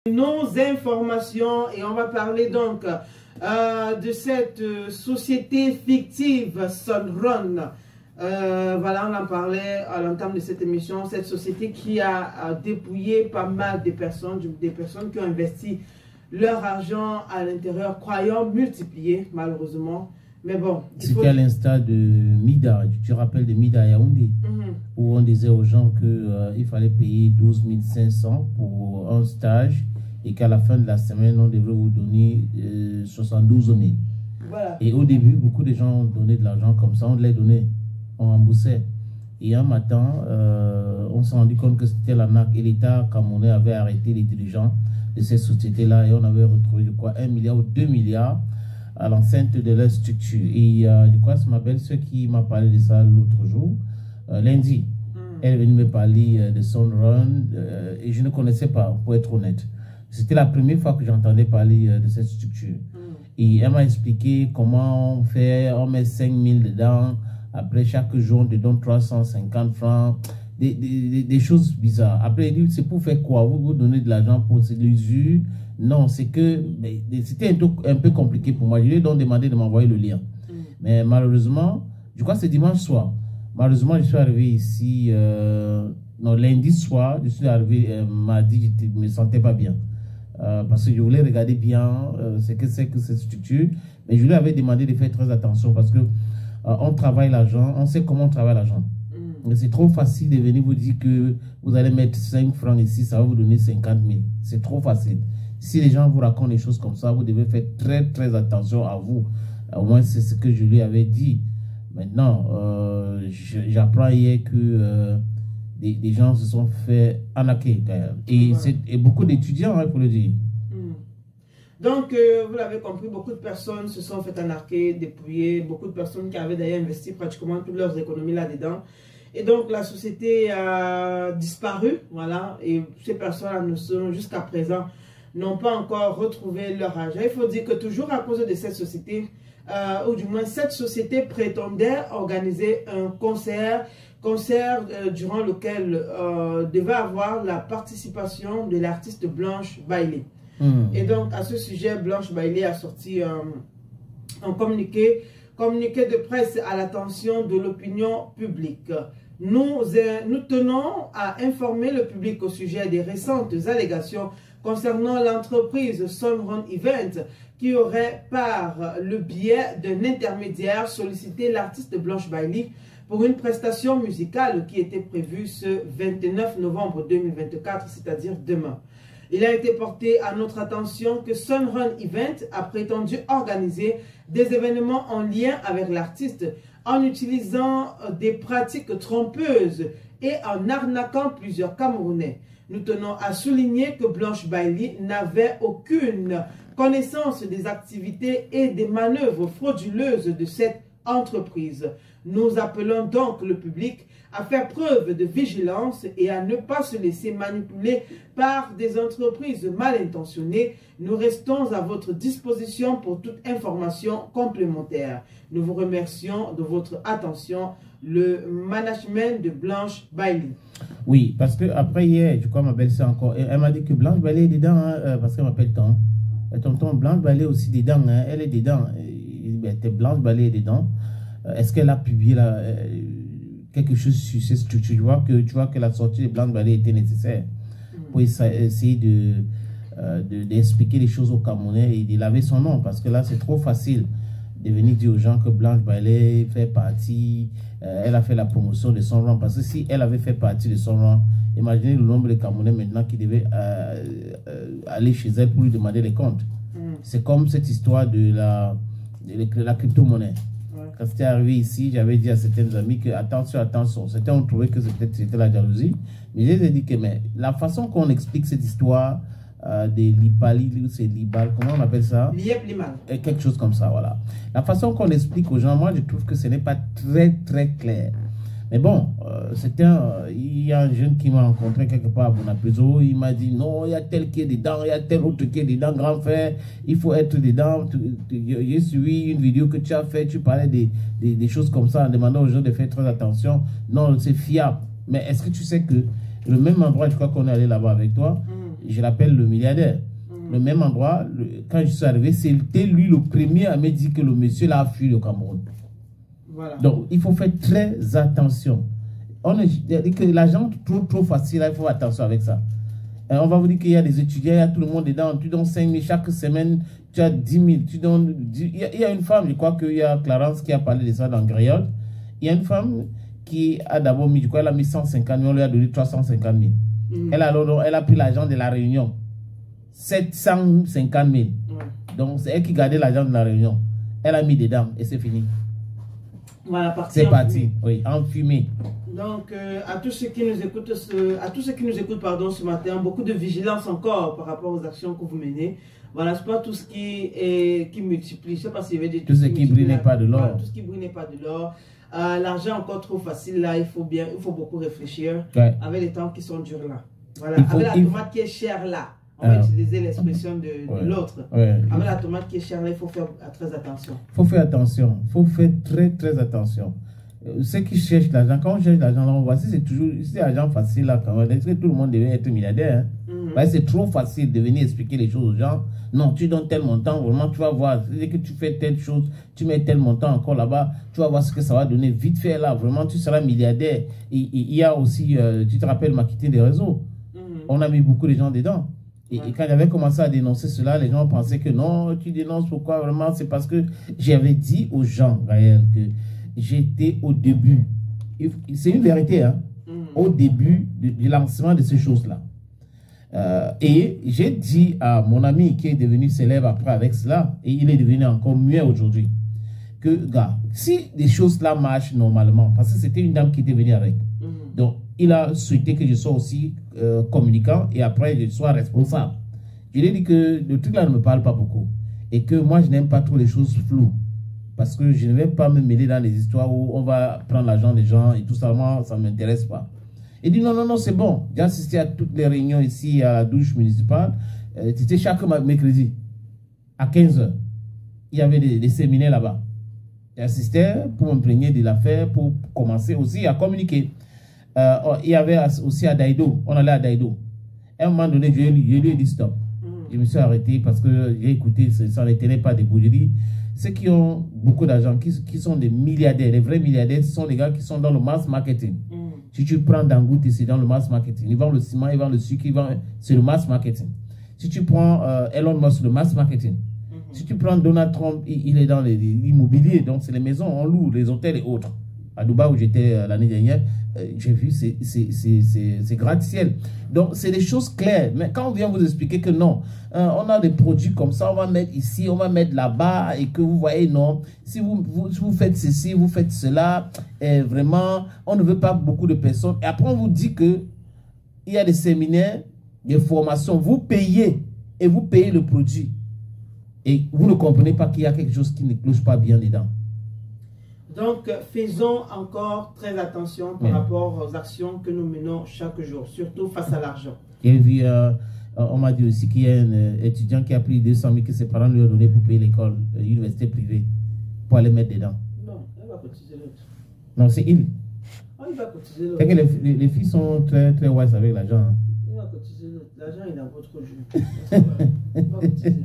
Nos informations et on va parler donc de cette société fictive Sunrun. Voilà, on en parlait à l'entame de cette émission. Cette société qui a dépouillé pas mal de personnes, qui ont investi leur argent à l'intérieur, croyant multiplier malheureusement. Mais bon, c'était à l'instar de Mida. Tu te rappelles de Mida à Yaoundé, où on disait aux gens qu'il fallait payer 12 500 pour un stage et qu'à la fin de la semaine, on devrait vous donner 72 000. Voilà. Et au début, beaucoup de gens donnaient de l'argent comme ça, on les donnait, on remboursait. Et un matin, on s'est rendu compte que c'était l'arnaque et l'État camerounais avait arrêté les dirigeants de ces sociétés-là et on avait retrouvé de quoi 1 milliard ou 2 milliards à l'enceinte de leur structure. Et je crois que c'est ma belle-soeur qui m'a parlé de ça l'autre jour, lundi. Elle est venue me parler de Sunrun et je ne connaissais pas, pour être honnête. C'était la première fois que j'entendais parler de cette structure. Et elle m'a expliqué comment on fait, on met 5 000 dedans, après chaque jour on te donne 350 francs, des choses bizarres. Après elle dit, c'est pour faire quoi? Vous donnez de l'argent pour l'usure? Non, c'est que c'était un peu compliqué pour moi. Je lui ai donc demandé de m'envoyer le lien. Mais malheureusement, je crois que c'est dimanche soir. Malheureusement, je suis arrivé ici, non, lundi soir, je suis arrivé mardi, je ne me sentais pas bien. Parce que je voulais regarder bien ce que c'est que cette structure. Mais je lui avais demandé de faire très attention parce que on travaille l'argent, on sait comment on travaille l'argent. C'est trop facile de venir vous dire que vous allez mettre 5 francs ici, ça va vous donner 50 000. C'est trop facile. Si les gens vous racontent des choses comme ça, vous devez faire très attention à vous. Au moins, c'est ce que je lui avais dit. Maintenant, j'apprends hier que des gens se sont fait arnaquer. Et beaucoup d'étudiants, il faut le dire. Donc, vous l'avez compris, beaucoup de personnes se sont fait arnaquer, dépouiller. Beaucoup de personnes qui avaient d'ailleurs investi pratiquement toutes leurs économies là-dedans. Et donc, la société a disparu. Voilà. Et ces personnes-là ne sont jusqu'à présent n'ont pas encore retrouvé leur argent. Il faut dire que toujours à cause de cette société, ou du moins cette société prétendait organiser un concert durant lequel devait avoir la participation de l'artiste Blanche Bailey. Et donc à ce sujet, Blanche Bailey a sorti un communiqué de presse à l'attention de l'opinion publique. Nous tenons à informer le public au sujet des récentes allégations concernant l'entreprise Sunrun Event qui aurait, par le biais d'un intermédiaire, sollicité l'artiste Blanche Bailey pour une prestation musicale qui était prévue ce 29 novembre 2024, c'est-à-dire demain. Il a été porté à notre attention que Sunrun Event a prétendu organiser des événements en lien avec l'artiste en utilisant des pratiques trompeuses et en arnaquant plusieurs Camerounais. Nous tenons à souligner que Blanche Bailey n'avait aucune connaissance des activités et des manœuvres frauduleuses de cette entreprise. Nous appelons donc le public à faire preuve de vigilance et à ne pas se laisser manipuler par des entreprises mal intentionnées. Nous restons à votre disposition pour toute information complémentaire. Nous vous remercions de votre attention. Le management de Blanche Bailey. Oui, parce que après hier, je crois ma belle-sœur encore, elle m'a dit que Blanche Bailey est dedans, hein, parce qu'elle m'appelle tonton. Blanche Bailey est aussi dedans, hein, elle est dedans. Blanche Bailey est dedans. Est-ce qu'elle a publié quelque chose sur cette structure? Tu vois que la sortie de Blanche Bailey était nécessaire pour essayer d'expliquer les choses aux Camerounais et de laver son nom, parce que là c'est trop facile de venir dire aux gens que Blanche Bailey fait partie, elle a fait la promotion de Sunrun, parce que si elle avait fait partie de Sunrun, imaginez le nombre de Camerounais maintenant qui devaient aller chez elle pour lui demander les comptes. C'est comme cette histoire de la crypto-monnaie. Quand c'était arrivé ici, j'avais dit à certains amis que attention, certains ont trouvé que c'était la jalousie, mais je les ai dit que la façon qu'on explique cette histoire des Lipali, c'est Libal, comment on appelle ça? Limal. Quelque chose comme ça, voilà. La façon qu'on explique aux gens, moi je trouve que ce n'est pas très clair. Mais bon, il y a un jeune qui m'a rencontré quelque part à Bonapeso, il m'a dit non, il y a tel qui est dedans, il y a tel autre qui est dedans, grand frère, il faut être dedans. J'ai suivi une vidéo que tu as fait, tu parlais des choses comme ça en demandant aux gens de faire très attention. Non, c'est fiable. Mais est-ce que tu sais que le même endroit, je crois qu'on est allé là-bas avec toi, je l'appelle le milliardaire. Le même endroit, quand je suis arrivé, c'était lui le premier à me dire que le monsieur là a fui le Cameroun. Voilà. Donc, il faut faire très attention. On dit que l'argent trop facile, il faut faire attention avec ça. On va vous dire qu'il y a des étudiants, il y a tout le monde dedans. Tu donnes 5 000 chaque semaine, tu as 10 000. Il y a une femme, je crois qu'il y a Clarence qui a parlé de ça dans Griotte. Il y a une femme qui a d'abord mis, je crois, elle a mis 150 000, on lui a donné 350 000. Elle a pris l'argent de la Réunion. 750 000. Donc, c'est elle qui gardait l'argent de la Réunion. Elle a mis dedans et c'est fini. Voilà, c'est parti, oui, en fumée. Donc, à tous ceux qui nous écoutent, ce matin, beaucoup de vigilance encore par rapport aux actions que vous menez. Voilà, c'est pas tout ce qui multiplie. Je sais pas si il y avait des tout ce qui brille n'est pas de l'or. Tout ce qui brille n'est pas de l'or. L'argent encore trop facile là, il faut beaucoup réfléchir avec les temps qui sont durs là. Voilà, avec la tomate qui est chère là. On va utiliser l'expression de l'autre. Avec la tomate qui est chère là, il faut faire très attention. Il faut faire attention. Il faut faire très attention. Ceux qui cherchent l'argent, quand on cherche l'argent, on voit si c'est l'argent facile là, quand même, est-ce que tout le monde devait être milliardaire? C'est trop facile de venir expliquer les choses aux gens. Non, tu donnes tel montant, vraiment, tu vas voir. Dès que tu fais telle chose, tu mets tel montant encore là-bas, tu vas voir ce que ça va donner. Vite fait là, vraiment, tu seras milliardaire. Il y a aussi, tu te rappelles, marketing des réseaux. On a mis beaucoup de gens dedans. Et quand j'avais commencé à dénoncer cela, les gens pensaient que non, tu dénonces pourquoi vraiment? C'est parce que j'avais dit aux gens, Gaël, que j'étais au début. C'est une vérité, hein? Au début du lancement de ces choses-là. Et j'ai dit à mon ami qui est devenu célèbre après avec cela, et il est devenu encore mieux aujourd'hui, que, gars, si des choses-là marchent normalement, parce que c'était une dame qui était venue avec, donc il a souhaité que je sois aussi communicant et après je sois responsable. Je lui ai dit que le truc là ne me parle pas beaucoup et que moi je n'aime pas trop les choses floues parce que je ne vais pas me mêler dans les histoires où on va prendre l'argent des gens et tout ça, moi ça ne m'intéresse pas. Il dit non, c'est bon. J'ai assisté à toutes les réunions ici à la douche municipale. C'était chaque mercredi à 15 h. Il y avait des séminaires là-bas. J'assistais pour m'imprégner de l'affaire, pour commencer aussi à communiquer. Il y avait aussi à Daïdo. On allait à Daïdo. À un moment donné, je lui ai dit stop. Je me suis arrêté parce que j'ai écouté, ça n'était pas des bougeries. Ceux qui ont beaucoup d'argent, qui sont des milliardaires, les vrais milliardaires, ce sont les gars qui sont dans le mass marketing. Si tu prends Dangote, c'est dans le mass marketing. Ils vendent le ciment, ils vendent le sucre, c'est le mass marketing. Si tu prends Elon Musk, le mass marketing. Si tu prends Donald Trump, il est dans l'immobilier, donc c'est les maisons, on loue, les hôtels et autres. À Dubaï où j'étais l'année dernière, j'ai vu, c'est gratte-ciel. Donc c'est des choses claires. Mais quand on vient vous expliquer que non, on a des produits comme ça, on va mettre ici, on va mettre là-bas, et que vous voyez, non, si vous faites ceci, vous faites cela, vraiment, on ne veut pas beaucoup de personnes. Et après, on vous dit que il y a des séminaires, des formations, vous payez, et vous payez le produit. Et vous ne comprenez pas qu'il y a quelque chose qui ne cloche pas bien dedans. Donc, faisons encore très attention par rapport aux actions que nous menons chaque jour, surtout face à l'argent. Et puis, on m'a dit aussi qu'il y a un étudiant qui a pris 200 000 que ses parents lui ont donné pour payer l'école, l'université privée, pour aller mettre dedans. Non, elle va cotiser l'autre. Non, c'est il. Oh, il va cotiser l'autre. C'est que les filles sont très wise avec l'argent. Hein. Il va cotiser l'autre. L'argent, il a trop jeu. Il va cotiser.